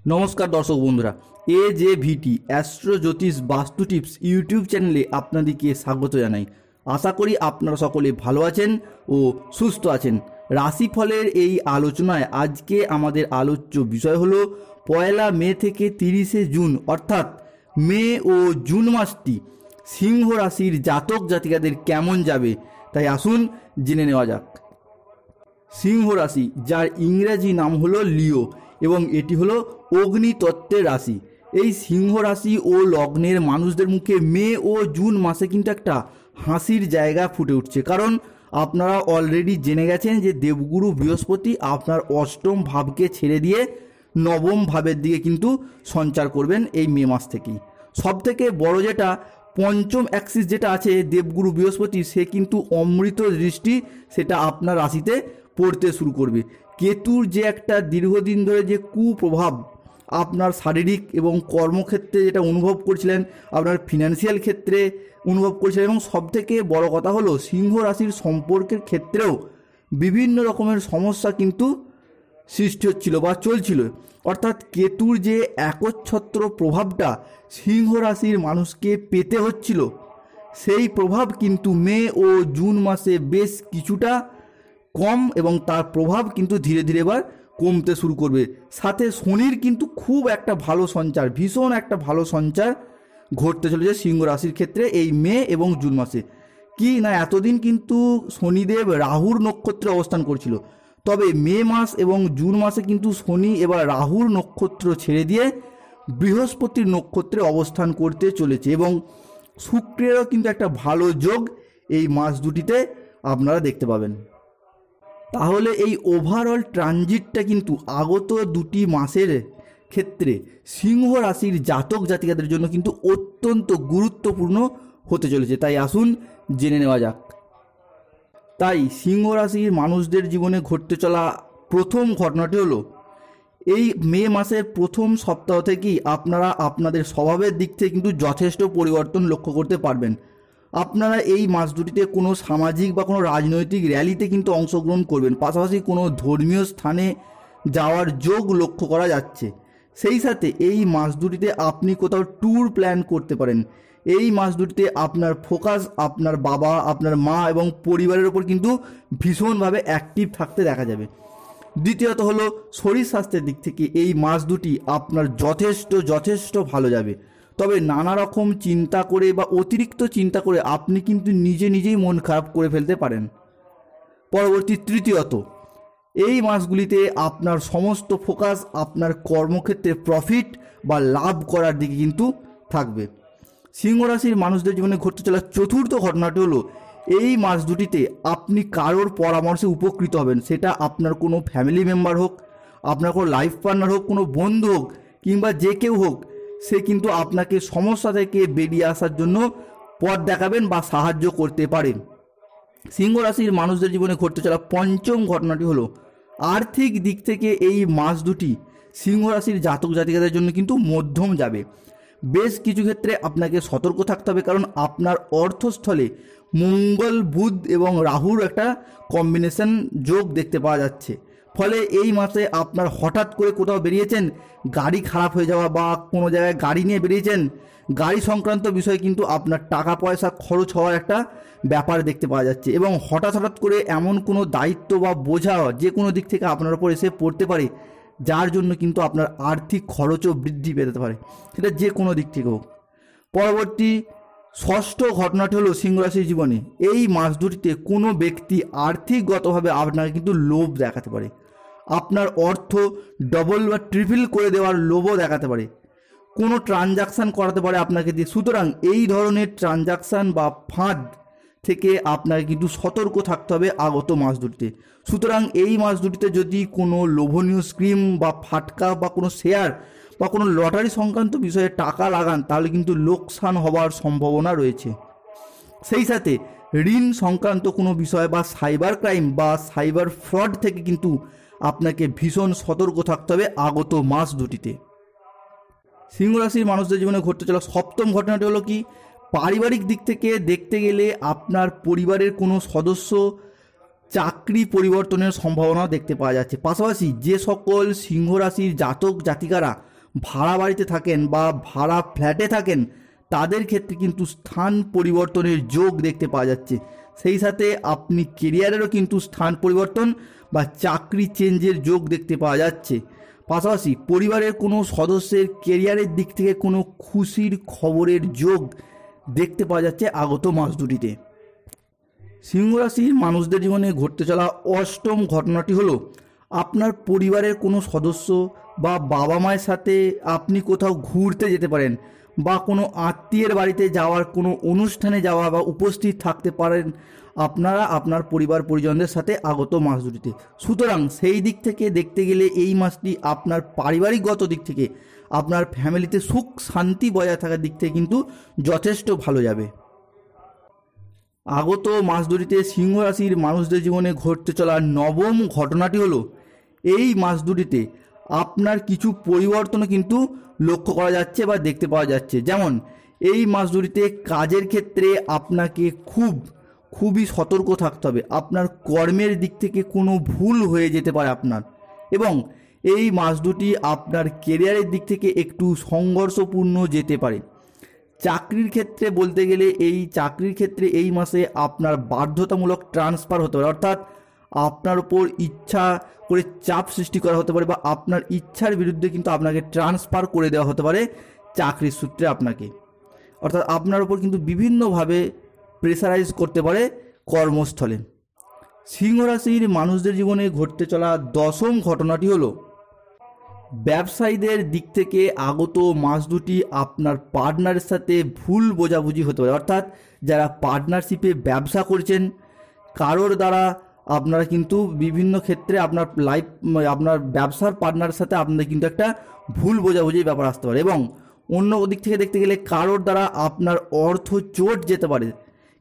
নমস্কার দর্শক বন্ধুরা, AJVT অ্যাস্ট্রো জ্যোতিষ বাস্তু টিপস ইউটিউব চ্যানেলে আপনাদেরকে স্বাগত জানাই। আশা করি আপনারা সকলে ভালো আছেন ও সুস্থ আছেন। রাশিফলের এই আলোচনায় আজকে আমাদের আলোচ্য বিষয় হলো 1 মে থেকে 30 জুন অর্থাৎ মে ও জুন মাসটি সিংহ রাশির জাতক জাতিকাদের কেমন যাবে, তাই আসুন জেনে নেওয়া যাক। সিংহ রাশি, যার ইংরেজি নাম হলো লিও এবং এটি হলো অগ্নিতত্ত্বের রাশি। এই সিংহ রাশি ও লগ্নের মানুষদের মুখে মে ও জুন মাসে কিন্তু একটা হাসির জায়গা ফুটে উঠছে, কারণ আপনারা অলরেডি জেনে গেছেন যে দেবগুরু বৃহস্পতি আপনার অষ্টম ভাবকে ছেড়ে দিয়ে নবম ভাবের দিকে কিন্তু সঞ্চার করবেন এই মে মাস থেকেই। সব থেকে বড় যেটা পঞ্চম অ্যাক্সিস যেটা আছে দেবগুরু বৃহস্পতি, সে কিন্তু অমৃত দৃষ্টি সেটা আপনার রাশিতে পড়তে শুরু করবে। কেতুর যে একটা দীর্ঘদিন ধরে যে কুপ্রভাব আপনার শারীরিক এবং কর্মক্ষেত্রে যেটা অনুভব করছিলেন, আপনার ফিনান্সিয়াল ক্ষেত্রে অনুভব করছিলেন, এবং সবথেকে বড় কথা হলো সিংহ রাশির সম্পর্কের ক্ষেত্রেও বিভিন্ন রকমের সমস্যা কিন্তু সৃষ্টি হচ্ছিল বা চলছিল। অর্থাৎ কেতুর যে একচ্ছত্র প্রভাবটা সিংহ রাশির মানুষকে পেতে হচ্ছিল, সেই প্রভাব কিন্তু মে ও জুন মাসে বেশ কিছুটা কম এবং তার প্রভাব কিন্তু ধীরে ধীরে এবার কমতে শুরু করবে। সাথে শনির কিন্তু খুব একটা ভালো সঞ্চার, ভীষণ একটা ভালো সঞ্চার ঘটতে চলেছে সিংহ রাশির ক্ষেত্রে এই মে এবং জুন মাসে। কি না, এতদিন কিন্তু শনিদেব রাহুর নক্ষত্রে অবস্থান করছিল, তবে মে মাস এবং জুন মাসে কিন্তু শনি এবার রাহুর নক্ষত্র ছেড়ে দিয়ে বৃহস্পতির নক্ষত্রে অবস্থান করতে চলেছে, এবং শুক্রেরও কিন্তু একটা ভালো যোগ এই মাস দুটিতে আপনারা দেখতে পাবেন। তাহলে এই ওভারঅল ট্রানজিটটা কিন্তু আগত দুটি মাসের ক্ষেত্রে সিংহ রাশির জাতক জাতিকাদের জন্য কিন্তু অত্যন্ত গুরুত্বপূর্ণ হতে চলেছে, তাই আসুন জেনে নেওয়া যাক। তাই সিংহ রাশির মানুষদের জীবনে ঘটতে চলা প্রথম ঘটনাটি হলো এই মে মাসের প্রথম সপ্তাহ থেকেই আপনারা আপনাদের স্বভাবের দিক থেকে কিন্তু যথেষ্ট পরিবর্তন লক্ষ্য করতে পারবেন। আপনারা এই মাস দুটিতে কোনো সামাজিক বা কোনো রাজনৈতিক র্যালিতে কিন্তু অংশগ্রহণ করবেন, পাশাপাশি কোনো ধর্মীয় স্থানে যাওয়ার যোগ লক্ষ্য করা যাচ্ছে। সেই সাথে এই মাস দুটিতে আপনি কোথাও ট্যুর প্ল্যান করতে পারেন। এই মাস দুটিতে আপনার ফোকাস আপনার বাবা, আপনার মা এবং পরিবারের ওপর কিন্তু ভীষণভাবে অ্যাক্টিভ থাকতে দেখা যাবে। দ্বিতীয়ত হলো শরীর স্বাস্থ্যের দিক থেকে এই মাস দুটি আপনার যথেষ্ট ভালো যাবে, তবে নানা রকম চিন্তা করে বা অতিরিক্ত চিন্তা করে আপনি কিন্তু নিজেই মন খারাপ করে ফেলতে পারেন। পরবর্তী তৃতীয়ত, এই মাসগুলিতে আপনার সমস্ত ফোকাস আপনার কর্মক্ষেত্রে প্রফিট বা লাভ করার দিকে কিন্তু থাকবে। সিংহ রাশির মানুষদের জীবনে ঘটতে চলা চতুর্থ ঘটনাটি হলো এই মাস দুটিতে আপনি কারোর পরামর্শে উপকৃত হবেন, সেটা আপনার কোনো ফ্যামিলি মেম্বার হোক, আপনার কোনো লাইফ পার্টনার হোক, কোনো বন্ধু হোক, কিংবা যে কেউ হোক, সে কিন্তু আপনাকে সমস্যা থেকে বেরিয়ে আসার জন্য পথ দেখাবেন বা সাহায্য করতে পারেন। সিংহ রাশির মানুষদের জীবনে ঘটতে চলা পঞ্চম ঘটনাটি হলো আর্থিক দিক থেকে এই মাস দুটি সিংহ রাশির জাতক জাতিকাদের জন্য কিন্তু মধ্যম যাবে। বেশ কিছু ক্ষেত্রে আপনাকে সতর্ক থাকতে হবে, কারণ আপনার অর্থস্থলে মঙ্গল, বুধ এবং রাহুর একটা কম্বিনেশন যোগ দেখতে পাওয়া যাচ্ছে। ফলে এই মাসে আপনার হঠাৎ করে কোথাও বেরিয়েছেন, গাড়ি খারাপ হয়ে যাওয়া বা কোনো জায়গায় গাড়ি নিয়ে বেরিয়েছেন, গাড়ি সংক্রান্ত বিষয়ে কিন্তু আপনার টাকা পয়সা খরচ হওয়ার একটা ব্যাপার দেখতে পাওয়া যাচ্ছে, এবং হঠাৎ করে এমন কোনো দায়িত্ব বা বোঝা যে কোনো দিক থেকে আপনার উপর এসে পড়তে পারে, যার জন্য কিন্তু আপনার আর্থিক খরচও বৃদ্ধি পেতে পারে, সেটা যে কোনো দিক থেকে হোক। পরবর্তী ষষ্ঠ ঘটনাটি হলো সিংহ রাশির জীবনে এই মাস দুটিতে কোনো ব্যক্তি আর্থিকগতভাবে আপনাকে কিন্তু লোভ দেখাতে পারে, আপনার অর্থ ডবল বা ট্রিপল করে দেওয়ার লোভও দেখাতে পারে, কোনো ট্রানজাকশান করাতে পারে আপনাকে দিয়ে। সুতরাং এই ধরনের ট্রানজাকশান বা ফাঁদ থেকে আপনাকে কিন্তু সতর্ক থাকতে হবে আগত মাস দুটিতে। সুতরাং এই মাস দুটিতে যদি কোনো লোভনীয় স্কিম বা ফাটকা বা কোনো শেয়ার বা কোনো লটারি সংক্রান্ত বিষয়ে টাকা লাগান, তাহলে কিন্তু লোকসান হওয়ার সম্ভাবনা রয়েছে। সেই সাথে ঋণ সংক্রান্ত কোনো বিষয় বা সাইবার ক্রাইম বা সাইবার ফ্রড থেকে কিন্তু আপনাকে ভীষণ সতর্ক থাকতে হবে আগত মাস দুটিতে। সিংহ রাশির মানুষদের জীবনে ঘটতে চলা সপ্তম ঘটনাটি হলো কি, পারিবারিক দিক থেকে দেখতে গেলে আপনার পরিবারের কোনো সদস্য চাকরি পরিবর্তনের সম্ভাবনা দেখতে পাওয়া যাচ্ছে। পাশাপাশি যে সকল সিংহ রাশির জাতক জাতিকারা ভাড়া বাড়িতে থাকেন বা ভাড়া ফ্ল্যাটে থাকেন তাদের ক্ষেত্রে কিন্তু স্থান পরিবর্তনের যোগ দেখতে পাওয়া যাচ্ছে। সেই সাথে আপনি কেরিয়ারেরও কিন্তু স্থান পরিবর্তন বা চাকরি চেঞ্জের যোগ দেখতে পাওয়া যাচ্ছে। পাশাপাশি পরিবারের কোনো সদস্যের কেরিয়ারের দিক থেকে কোনো খুশির খবরের যোগ দেখতে পাওয়া যাচ্ছে আগত মাস দুটিতে। সিংহ রাশির মানুষদের জীবনে ঘটতে চলা অষ্টম ঘটনাটি হলো আপনার পরিবারের কোনো সদস্য বা বাবা মায়ের সাথে আপনি কোথাও ঘুরতে যেতে পারেন বা কোনো আত্মীয়ের বাড়িতে যাওয়ার কোনো অনুষ্ঠানে যাওয়া বা উপস্থিত থাকতে পারেন আপনারা আপনার পরিবার পরিজনদের সাথে আগত মাস দুটিতে। সুতরাং সেই দিক থেকে দেখতে গেলে এই মাসটি আপনার পারিবারিকগত দিক থেকে আপনার ফ্যামিলিতে সুখ শান্তি বজায় থাকার দিক থেকে কিন্তু যথেষ্ট ভালো যাবে। আগত মাস দুটিতে সিংহ রাশির মানুষদের জীবনে ঘটতে চলা নবম ঘটনাটি হলো এই মাস দুটিতে আপনার কিছু পরিবর্তনও কিন্তু লক্ষ্য করা যাচ্ছে বা দেখতে পাওয়া যাচ্ছে। যেমন এই মাস দুটিতে কাজের ক্ষেত্রে আপনাকে খুবই সতর্ক থাকতে হবে। আপনার কর্মের দিক থেকে কোনো ভুল হয়ে যেতে পারে আপনার, এবং এই মাস দুটি আপনার কেরিয়ারের দিক থেকে একটু সংঘর্ষপূর্ণ যেতে পারে। চাকরির ক্ষেত্রে বলতে গেলে চাকরির ক্ষেত্রে এই মাসে আপনার বাধ্যতামূলক ট্রান্সফার হতে পারে, অর্থাৎ আপনার উপর ইচ্ছা করে চাপ সৃষ্টি করা হতে পারে বা আপনার ইচ্ছার বিরুদ্ধে কিন্তু আপনাকে ট্রান্সফার করে দেওয়া হতে পারে চাকরির সূত্রে আপনাকে, অর্থাৎ আপনার উপর কিন্তু বিভিন্নভাবে প্রেসারাইজ করতে পারে কর্মস্থলে। সিংহ রাশির মানুষদের জীবনে ঘটতে চলা দশম ঘটনাটি হলো ব্যবসায়ীদের দিক থেকে আগত মাস দুটি আপনার পার্টনারের সাথে ভুল বোঝাবুঝি হতে পারে, অর্থাৎ যারা পার্টনারশিপে ব্যবসা করছেন কারোর দ্বারা আপনারা কিন্তু বিভিন্ন ক্ষেত্রে আপনার ব্যবসার পার্টনারের সাথে আপনাদের কিন্তু একটা ভুল বোঝাবুঝির ব্যাপার আসতে পারে, এবং অন্য দিক থেকে দেখতে গেলে কারোর দ্বারা আপনার অর্থ চোট যেতে পারে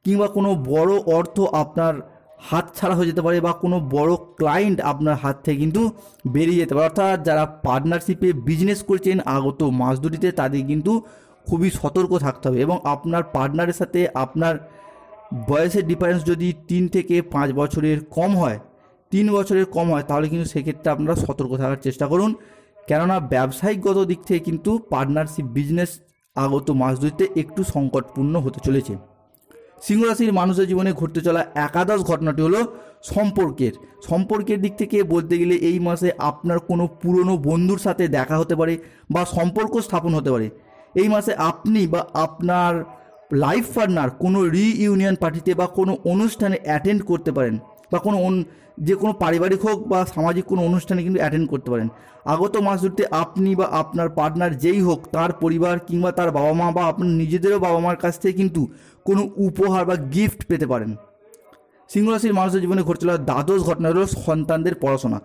কিংবা কোনো বড় অর্থ আপনার হাত ছাড়া হয়ে যেতে পারে বা কোনো বড় ক্লায়েন্ট আপনার হাত থেকে কিন্তু বেরিয়ে যেতে পারে। অর্থাৎ যারা পার্টনারশিপে বিজনেস করছেন আগত মাস দুটিতে তাদের কিন্তু খুবই সতর্ক থাকতে হবে, এবং আপনার পার্টনারের সাথে আপনার বয়সের ডিফারেন্স যদি 3 থেকে 5 বছরের কম হয়, 3 বছরের কম হয়, তাহলে কিন্তু সেক্ষেত্রে আপনারা সতর্ক থাকার চেষ্টা করুন, কেননা ব্যবসায়িকগত দিক থেকে কিন্তু পার্টনারশিপ বিজনেস আগত মাস দুটিতে একটু সংকটপূর্ণ হতে চলেছে। সিংহ রাশির মানুষের জীবনে ঘটতে চলা একাদশ ঘটনাটি হলো সম্পর্কের দিক থেকে বলতে গেলে এই মাসে আপনার কোনো পুরনো বন্ধুর সাথে দেখা হতে পারে বা সম্পর্ক স্থাপন হতে পারে। এই মাসে আপনি বা আপনার লাইফ পার্টনার কোনো রিইউনিয়ন পার্টিতে বা কোনো অনুষ্ঠানে অ্যাটেন্ড করতে পারেন বা যে কোনো পারিবারিক হোক বা সামাজিক কোনো অনুষ্ঠানে কিন্তু অ্যাটেন্ড করতে পারেন। আগত মাস দুটিতে আপনি বা আপনার পার্টনার যেই হোক তার পরিবার কিংবা তার বাবা মা বা আপনার নিজেদেরও বাবা মার কাছ থেকে কিন্তু কোনো উপহার বা গিফট পেতে পারেন। সিংহ রাশির মানুষের জীবনে ঘটছিল দ্বাদশ ঘটনা হলো সন্তানদের পড়াশোনা।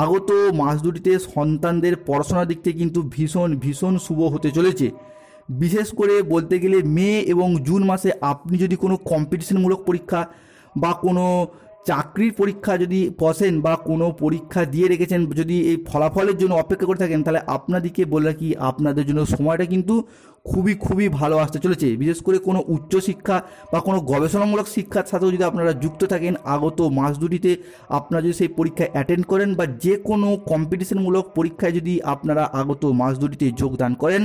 আগত মাস দুটিতে সন্তানদের পড়াশোনার দিক থেকে কিন্তু ভীষণ শুভ হতে চলেছে। বিশেষ করে বলতে গেলে মে এবং জুন মাসে আপনি যদি কোনো কম্পিটিশনমূলক পরীক্ষা বা কোনো চাকরির পরীক্ষা যদি বসেন বা কোনো পরীক্ষা দিয়ে রেখেছেন, যদি এই ফলাফলের জন্য অপেক্ষা করে থাকেন, তাহলে আপনাদেরকে বলে রাখি আপনাদের জন্য সময়টা কিন্তু খুবই ভালো আসতে চলেছে। বিশেষ করে কোনো উচ্চশিক্ষা বা কোনো গবেষণামূলক শিক্ষার সাথেও যদি আপনারা যুক্ত থাকেন আগত মাস দুটিতে, আপনারা যদি সেই পরীক্ষায় অ্যাটেন্ড করেন বা যে কোনো কম্পিটিশনমূলক পরীক্ষায় যদি আপনারা আগত মাস দুটিতে যোগদান করেন,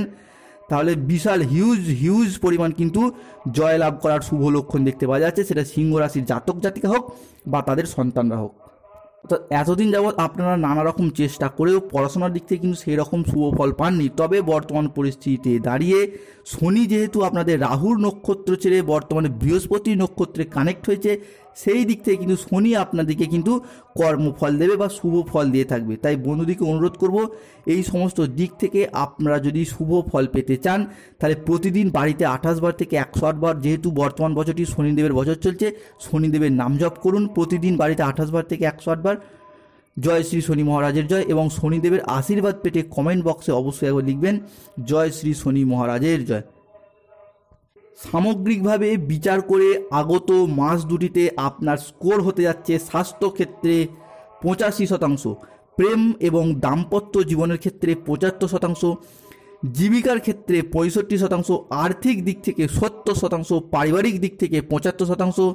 তাহলে বিশাল হিউজ পরিমাণ কিন্তু জয়লাভ করার শুভ লক্ষণ দেখতে পাওয়া যাচ্ছে, সেটা সিংহ রাশির জাতক জাতিকা হোক বা তাদের সন্তানরা হোক। তো এতদিন যাবৎ আপনারা নানা রকম চেষ্টা করেও পড়াশোনার দিক থেকে কিন্তু সেই রকম শুভ ফল পাননি। তবে বর্তমান পরিস্থিতিতে দাঁড়িয়ে শনি যেহেতু আপনাদের রাহুর নক্ষত্র ছেড়ে বর্তমানে বৃহস্পতি নক্ষত্রে কানেক্ট হয়েছে, সেই দিক থেকে কিন্তু শনি আপনাদেরকে কিন্তু কর্মফল দেবে বা শুভ ফল দিয়ে থাকবে। তাই বন্ধুদেরকে অনুরোধ করব, এই সমস্ত দিক থেকে আপনারা যদি শুভ ফল পেতে চান তাহলে প্রতিদিন বাড়িতে 28 বার থেকে 108 বার, যেহেতু বর্তমান বছরটি শনিদেবের বছর চলছে, শনিদেবের নাম জপ করুন প্রতিদিন বাড়িতে 28 বার থেকে 108 বার। জয় শ্রী শনি মহারাজের জয়, এবং শনিদেবের আশীর্বাদ পেতে কমেন্ট বক্সে অবশ্যই একবার লিখবেন জয় শ্রী শনি মহারাজের জয়। সামগ্রিকভাবে বিচার করে আগত মাস দুটিতে আপনার স্কোর হতে যাচ্ছে স্বাস্থ্যক্ষেত্রে 85%, প্রেম এবং দাম্পত্য জীবনের ক্ষেত্রে 75%, জীবিকার ক্ষেত্রে 65%, আর্থিক দিক থেকে 70%, পারিবারিক দিক থেকে 75%,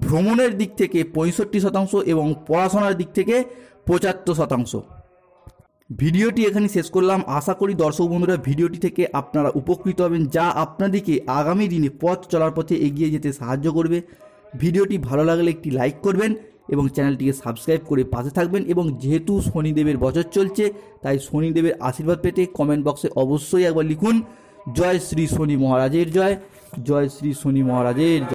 ভ্রমণের দিক থেকে 65% এবং পড়াশোনার দিক থেকে 75%। ভিডিওটি এখানে শেষ করলাম। আশা করি দর্শক বন্ধুরা ভিডিওটি থেকে আপনারা উপকৃত হবেন, যা আপনাদেরকে আগামী দিনে পথ চলার পথে এগিয়ে যেতে সাহায্য করবে। ভিডিওটি ভালো লাগলে একটি লাইক করবেন এবং চ্যানেলটিকে সাবস্ক্রাইব করে পাশে থাকবেন। এবং যেহেতু শনিদেবের বছর চলছে, তাই শনিদেবের আশীর্বাদ পেতে কমেন্ট বক্সে অবশ্যই একবার লিখুন জয় শ্রী শনি মহারাজের জয়, জয় শ্রী শনি মহারাজের জয়।